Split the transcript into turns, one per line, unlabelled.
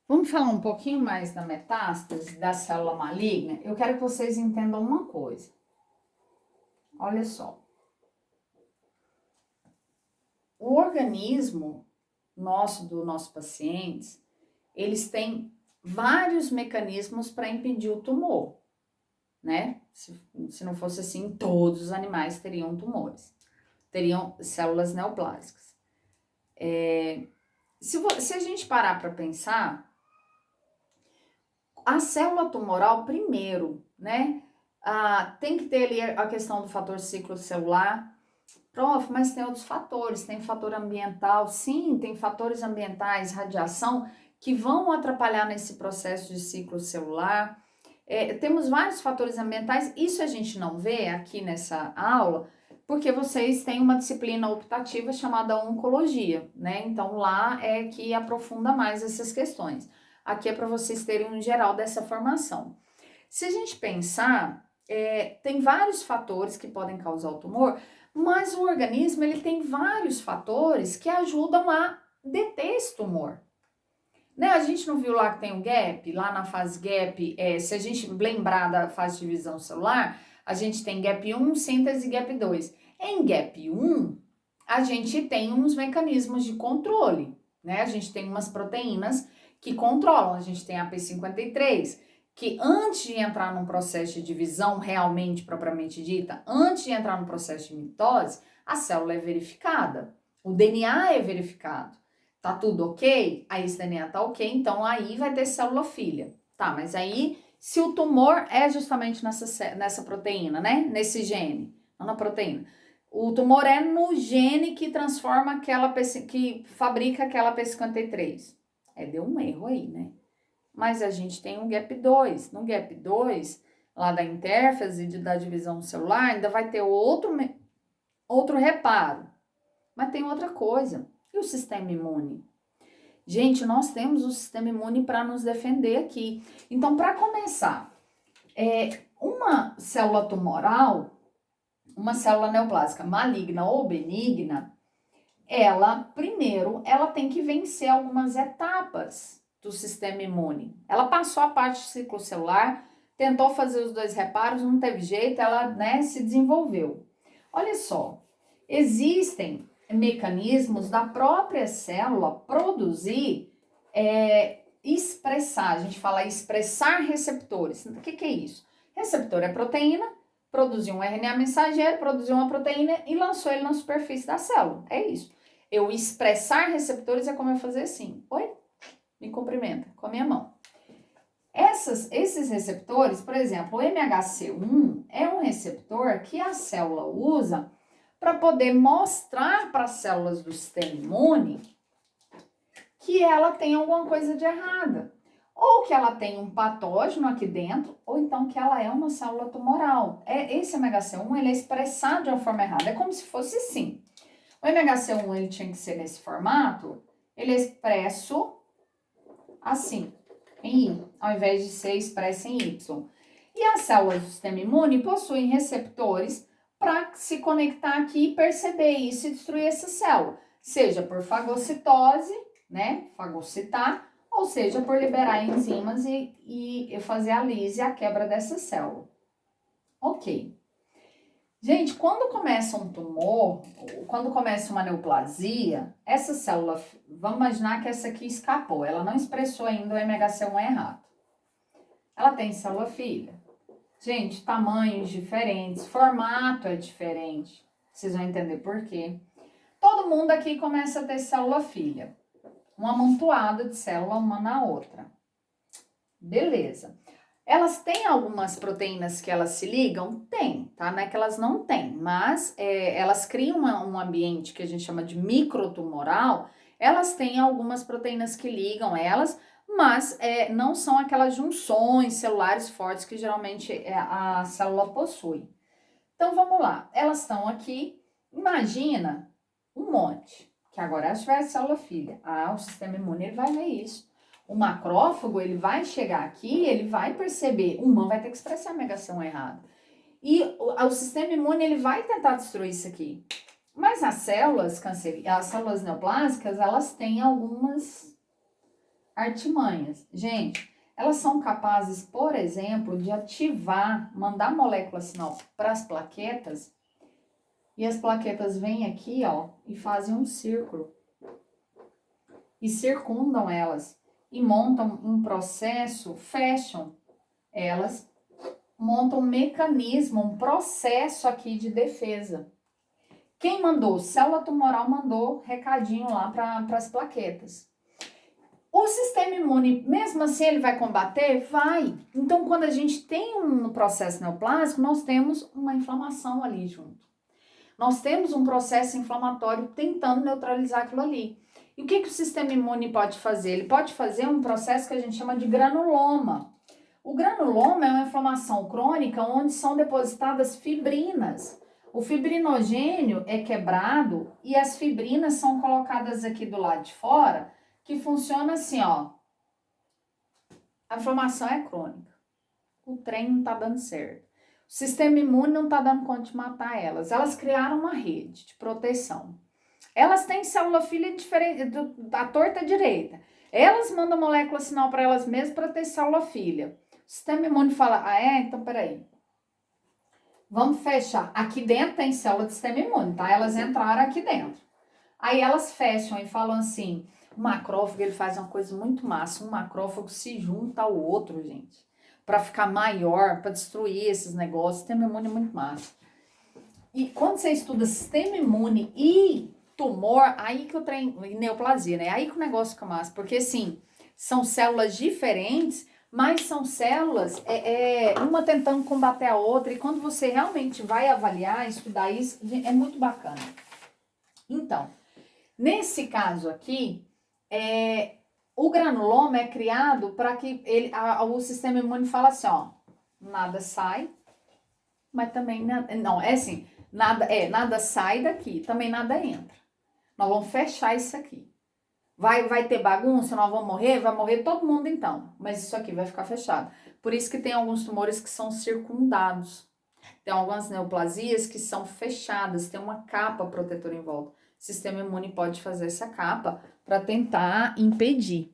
Vamos falar um pouquinho mais da metástase, da célula maligna? Eu quero que vocês entendam uma coisa. Olha só. O organismo dos nossos pacientes, eles têm vários mecanismos para impedir o tumor, né? Se não fosse assim, todos os animais teriam tumores, teriam células neoplásicas. Se a gente parar para pensar, a célula tumoral, primeiro, né? Tem que ter ali a questão do fator ciclo celular. Prof, mas tem outros fatores, tem fator ambiental, sim, tem fatores ambientais, radiação, que vão atrapalhar nesse processo de ciclo celular. Temos vários fatores ambientais, isso a gente não vê aqui nessa aula, porque vocês têm uma disciplina optativa chamada oncologia, né? Então lá é que aprofunda mais essas questões. Aqui é para vocês terem um geral dessa formação. Se a gente pensar, tem vários fatores que podem causar o tumor, mas o organismo ele tem vários fatores que ajudam a deter esse tumor. Né? A gente não viu lá que tem um gap? Lá na fase gap, se a gente lembrar da fase de divisão celular, a gente tem gap 1, síntese e gap 2. Em gap 1, a gente tem uns mecanismos de controle, né? A gente tem umas proteínas que controlam, a gente tem a P53, que antes de entrar num processo de divisão realmente propriamente dita, antes de entrar no processo de mitose, a célula é verificada, o DNA é verificado. Tá tudo ok? Aí esse DNA tá ok, então aí vai ter célula filha. Tá, mas aí se o tumor é justamente nessa proteína, né? Nesse gene, não na proteína. O tumor é no gene que transforma que fabrica aquela P53. Deu um erro aí, né? Mas a gente tem um gap 2. No gap 2, lá da intérfase da divisão celular, ainda vai ter outro reparo. Mas tem outra coisa. E o sistema imune? Gente, nós temos o sistema imune para nos defender aqui. Então, para começar, uma célula tumoral, uma célula neoplásica maligna ou benigna, ela tem que vencer algumas etapas do sistema imune. Ela passou a parte do ciclo celular, tentou fazer os dois reparos, não teve jeito, ela, né, se desenvolveu. Olha só, existem mecanismos da própria célula produzir, expressar, a gente fala expressar receptores. O que é isso? Receptor é proteína, produziu um RNA mensageiro, produziu uma proteína e lançou ele na superfície da célula. É isso. Eu expressar receptores é como eu fazer assim. Oi? Me cumprimenta com a minha mão. Esses receptores, por exemplo, o MHC1 é um receptor que a célula usa para poder mostrar para as células do sistema imune que ela tem alguma coisa de errada. Ou que ela tem um patógeno aqui dentro, ou então que ela é uma célula tumoral. Esse MHC1 ele é expressado de uma forma errada. É como se fosse assim. O MHC1 ele tinha que ser nesse formato, ele é expresso assim, em I, ao invés de ser expresso em Y. E as células do sistema imune possuem receptores para se conectar aqui e perceber isso e destruir essa célula, seja por fagocitose, né, fagocitar, ou seja por liberar enzimas e fazer a lise, a quebra dessa célula. Ok. Gente, quando começa um tumor, quando começa uma neoplasia, essa célula, vamos imaginar que essa aqui escapou, ela não expressou ainda o MHC1 errado. Ela tem célula filha. Gente, tamanhos diferentes, formato é diferente. Vocês vão entender por quê. Todo mundo aqui começa a ter célula filha. Um amontoado de célula uma na outra. Beleza. Elas têm algumas proteínas que elas se ligam? Tem, tá? Não é que elas não têm, mas elas criam um ambiente que a gente chama de microtumoral. Elas têm algumas proteínas que ligam elas, mas não são aquelas junções celulares fortes que geralmente a célula possui. Então vamos lá, elas estão aqui. Imagina um monte, que agora se tiver célula filha. O sistema imune ele vai ver isso. O macrófago, ele vai chegar aqui, ele vai perceber, vai ter que expressar a negação errada. E o sistema imune, ele vai tentar destruir isso aqui. Mas as células neoplásicas, elas têm artimanhas. Gente, elas são capazes, por exemplo, de ativar, mandar molécula sinal para as plaquetas, e as plaquetas vêm aqui, ó, e fazem um círculo. E circundam elas. E montam um processo, fecham elas, montam um mecanismo, um processo aqui de defesa. Quem mandou? Célula tumoral mandou recadinho lá para as plaquetas. O sistema imune, mesmo assim, ele vai combater? Vai. Então, quando a gente tem um processo neoplásico, nós temos uma inflamação ali junto. Nós temos um processo inflamatório tentando neutralizar aquilo ali. E o que o sistema imune pode fazer? Ele pode fazer um processo que a gente chama de granuloma. O granuloma é uma inflamação crônica onde são depositadas fibrinas. O fibrinogênio é quebrado e as fibrinas são colocadas aqui do lado de fora, que funciona assim, ó. A inflamação é crônica. O trem não tá dando certo. O sistema imune não tá dando conta de matar elas. Elas criaram uma rede de proteção. Elas têm célula filha diferente da torta direita. Elas mandam molécula sinal para elas mesmas para ter célula filha. O sistema imune fala, ah é? Então peraí. Vamos fechar. Aqui dentro tem célula do sistema imune, tá? Elas entraram aqui dentro. Aí elas fecham e falam assim, o macrófago ele faz uma coisa muito massa. Um macrófago se junta ao outro, gente. Para ficar maior, para destruir esses negócios. O sistema imune é muito massa. E quando você estuda sistema imune e tumor, aí que eu treino, e neoplasia, né? Aí que o negócio fica massa. Porque, assim, são células diferentes, mas são células, uma tentando combater a outra. E quando você realmente vai avaliar, estudar isso, é muito bacana. Então, nesse caso aqui, o granuloma é criado para que o sistema imune fala assim, ó, nada sai, mas também não, é assim, nada sai daqui, também nada entra. Nós vamos fechar isso aqui. Vai ter bagunça, nós vamos morrer, vai morrer todo mundo então, mas isso aqui vai ficar fechado. Por isso que tem alguns tumores que são circundados. Tem algumas neoplasias que são fechadas, tem uma capa protetora em volta. O sistema imune pode fazer essa capa para tentar impedir.